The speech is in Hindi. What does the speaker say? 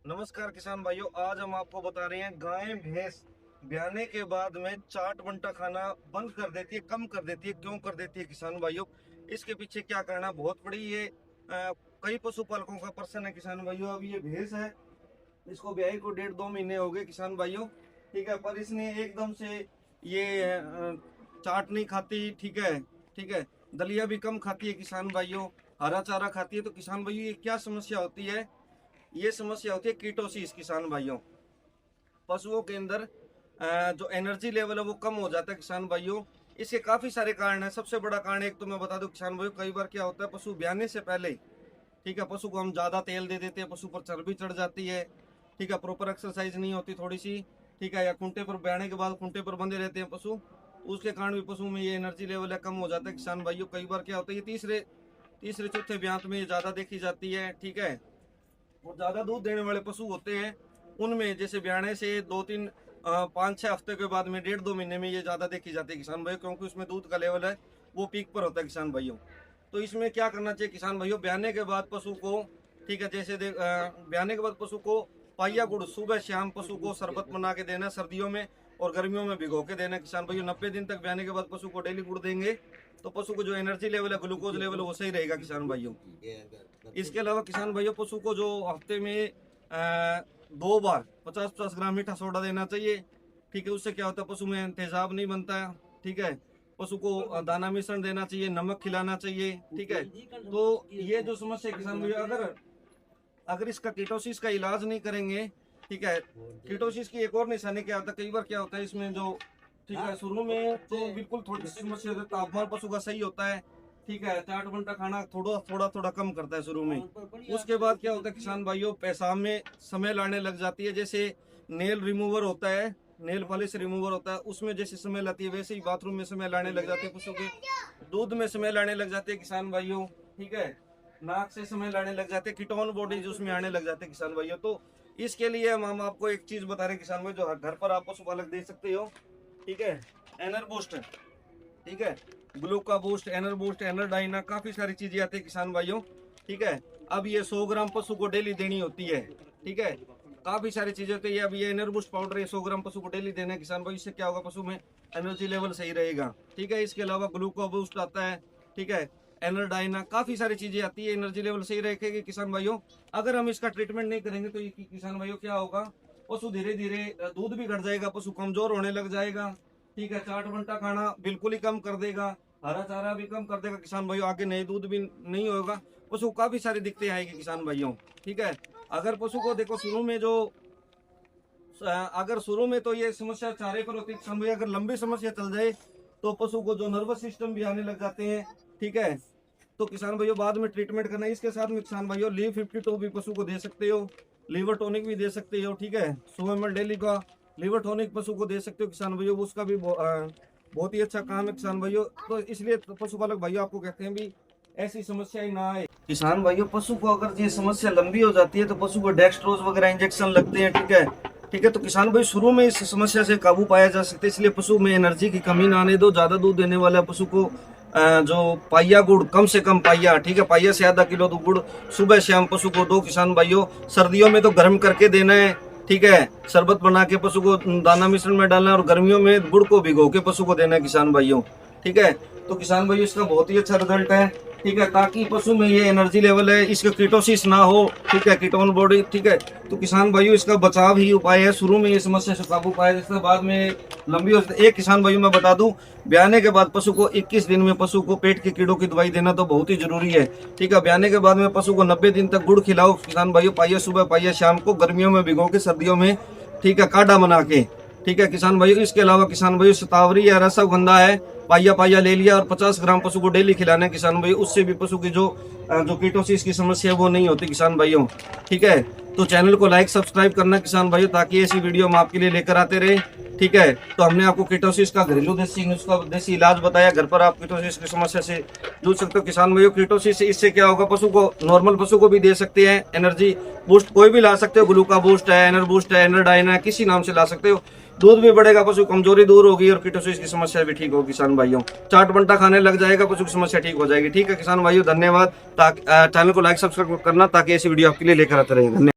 नमस्कार किसान भाइयों, आज हम आपको बता रहे हैं गाय भैंस ब्याने के बाद में चाट बंटा खाना बंद कर देती है, कम कर देती है। क्यों कर देती है किसान भाइयों? इसके पीछे क्या करना बहुत बड़ी ये कई पशुपालकों का प्रश्न है किसान भाइयों। अब ये भैंस है, इसको ब्याई को 1.5-2 महीने हो गए किसान भाइयों, ठीक है। पर इसने एकदम से ये चाट नहीं खाती, ठीक है। दलिया भी कम खाती है किसान भाइयों, हरा चारा खाती है। तो किसान भाइयों ये क्या समस्या होती है? ये समस्या होती है कीटोसिस किसान भाइयों। पशुओं के अंदर जो एनर्जी लेवल है वो कम हो जाता है किसान भाइयों। इसके काफी सारे कारण है। सबसे बड़ा कारण एक तो मैं बता दूं किसान भाइयों, कई बार क्या होता है पशु ब्याने से पहले, ठीक है, पशु को हम ज्यादा तेल दे देते हैं, पशु पर चर्बी चढ़ जाती है, ठीक है, प्रॉपर एक्सरसाइज नहीं होती थोड़ी सी, ठीक है, या खूंटे पर ब्याने के बाद खूंटे पर बंधे रहते हैं पशु, उसके कारण भी पशु में ये एनर्जी लेवल है कम हो जाता है किसान भाइयों। कई बार क्या होता है ये तीसरे चौथे ब्यात में ये ज्यादा देखी जाती है, ठीक है। और ज्यादा दूध देने वाले पशु होते हैं उनमें जैसे ब्याने से 2-3-5-6 हफ्ते के बाद में 1.5-2 महीने में ये ज्यादा देखी जाती है किसान भाइयों, क्योंकि उसमें दूध का लेवल है वो पीक पर होता है किसान भाइयों। तो इसमें क्या करना चाहिए किसान भाइयों? ब्याने के बाद पशु को, ठीक है, जैसे ब्याने के बाद पशु को पाइया गुड़ सुबह शाम पशु को शरबत बना के देना, सर्दियों में और गर्मियों में भिगो के देना किसान भाइयों। 90 दिन तक ब्याने के बाद पशु को डेली गुड़ देंगे तो पशु को जो एनर्जी लेवल है, ग्लूकोज लेवल है वो सही रहेगा किसान भाइयों। इसके अलावा किसान भाइयों पशु को जो हफ्ते में 2 बार 50-50 ग्राम मीठा सोडा देना चाहिए, ठीक है। उससे क्या होता है पशु में तेजाब नहीं बनता है, ठीक है। पशु को दाना मिश्रण देना चाहिए, नमक खिलाना चाहिए, ठीक है। तो ये जो समस्या है किसान भाइयों, अगर इसका कीटोसिस का इलाज नहीं करेंगे, ठीक है। कीटोसिस की एक और निशानी क्या होता है, कई बार क्या होता है इसमें जो, ठीक है, शुरू में तो बिल्कुल थोड़ी सी समस्या होती है, तापमान पशु का सही होता है, ठीक है, चाट बंटा खाना थोड़ा कम करता है शुरू में। उसके बाद क्या होता है किसान भाइयों, पेशाब में समय लाने लग जाती है। जैसे नेल रिमूवर होता है, नेल पॉलिश रिमूवर होता है, उसमें जैसे समय लाती है वैसे ही बाथरूम में समय लाने लग जाते हैं पशु के, दूध में समय लाने लग जाते हैं किसान भाइयों, ठीक है, नाक से समय लाने लग जाते हैं, कीटोन बॉडीज उसमें आने लग जाते हैं किसान भाइयों। तो इसके लिए हम आपको एक चीज बता रहे हैं किसान भाई, जो घर पर आप पशुपालक दे सकते हो, ठीक है। एनर बूस्ट, ठीक है, ग्लूका बूस्ट, एनर बूस्ट, एनर डाइना, काफी सारी चीजें आती है किसान भाइयों, ठीक है। अब ये 100 ग्राम पशु को डेली देनी होती है, ठीक है। काफी सारी चीजें होती है। अब ये एनर बूस्ट पाउडर 100 ग्राम पशु को डेली देना है किसान भाई। इससे क्या होगा पशु में एनर्जी लेवल सही रहेगा, ठीक है। इसके अलावा ग्लूका बूस्ट आता है, ठीक है, एनर डाइना, काफी सारी चीजें आती है, एनर्जी लेवल सही रखेगी किसान भाइयों। अगर हम इसका ट्रीटमेंट नहीं करेंगे तो किसान भाइयों क्या होगा, पशु धीरे धीरे दूध भी घट जाएगा, पशु कमजोर होने लग जाएगा, ठीक है। चाट बंटा खाना बिल्कुल ही कम कर देगा, हरा चारा भी कम कर देगा किसान भाइयों, आगे नए दूध भी नहीं होगा, पशु को काफी सारी दिक्कतें आएगी किसान भाइयों, ठीक है। अगर पशु को देखो शुरू में अगर शुरू में तो ये समस्या चारे पर होती है किसान भाई, अगर लंबी समस्या चल जाए तो पशु को जो नर्वस सिस्टम भी आने लग जाते हैं, ठीक है। तो किसान भाइयों बाद में ट्रीटमेंट करना है। इसके साथ में किसान भाइयों लीव 52 भी पशु को दे सकते हो, लीवर टॉनिक भी दे सकते हो, ठीक है। सुबह में डेली का लीवर टॉनिक पशु को दे सकते हो किसान भाइयों, उसका भी बहुत ही अच्छा काम है किसान भाइयों। तो इसलिए पशुपालक भाइयों आपको कहते हैं भी ऐसी समस्या ही ना आए किसान भाइयों। पशु को अगर ये समस्या लंबी हो जाती है तो पशु को डेक्सट्रोज वगैरह इंजेक्शन लगते हैं, ठीक है। तो किसान भाई शुरू में इस समस्या से काबू पाया जा सकता है। इसलिए पशु में एनर्जी की कमी ना आने दो। ज्यादा दूध देने वाला पशु को जो पाइया गुड़, कम से कम पाइया, ठीक है, पाइया से आधा किलो तो गुड़ सुबह शाम पशु को दो किसान भाइयों। सर्दियों में तो गर्म करके देना है, ठीक है, शरबत बना के पशु को दाना मिश्रण में डालना है, और गर्मियों में गुड़ को भिगो के पशु को देना है किसान भाइयों, ठीक है। तो किसान भाइयों इसका बहुत ही अच्छा रिजल्ट है, ठीक है, ताकि पशु में ये एनर्जी लेवल है, इसका कीटोसिस ना हो, ठीक है, कीटोन बॉडी, ठीक है। तो किसान भाइयों इसका बचाव ही उपाय है। शुरू में ये समस्या से काबू पाया, जिसके बाद में लंबी हो सकती है। एक किसान भाइयों मैं बता दूं, ब्याने के बाद पशु को 21 दिन में पशु को पेट के कीड़ों की दवाई देना तो बहुत ही जरूरी है, ठीक है। ब्याने के बाद में पशु को 90 दिन तक गुड़ खिलाओ किसान भाइयों, पाइया सुबह पाइया शाम को, गर्मियों में भिगो के, सर्दियों में, ठीक है, काढ़ा बना के, ठीक है किसान भाइयों। इसके अलावा किसान भाइयों शतावरी या रसगंधा है, पाइया ले लिया और 50 ग्राम पशु को डेली खिलाना है किसान भाइयों। उससे भी पशु की जो कीटोसिस की समस्या है वो नहीं होती किसान भाइयों, ठीक है। तो चैनल को लाइक सब्सक्राइब करना किसान भाइयों, ताकि ऐसी वीडियो हम आपके लिए लेकर आते रहे, ठीक है। तो हमने आपको कीटोसिस का घरेलू देसी नुस्खा, देसी इलाज बताया, घर पर आप कीटोसिस की समस्या से जूझ सकते हो किसान भाइयों। कीटोसिस इससे क्या होगा, पशु को, नॉर्मल पशु को भी दे सकते हैं, एनर्जी बूस्ट कोई भी ला सकते हो, ग्लूका बूस्ट है, एनर बूस्ट है, एनर डाइन है, किसी नाम से ला सकते हो। दूध भी बढ़ेगा, पशु कमजोरी दूर होगी और कीटोसिस की समस्या भी ठीक होगी किसान भाइयों। चाट बंटा खाने लग जाएगा, पशु की समस्या ठीक हो जाएगी, ठीक है किसान भाइयों। धन्यवाद। चैनल को लाइक सब्सक्राइब करना ताकि ऐसी वीडियो आपके लिए लेकर आते रहेंगे।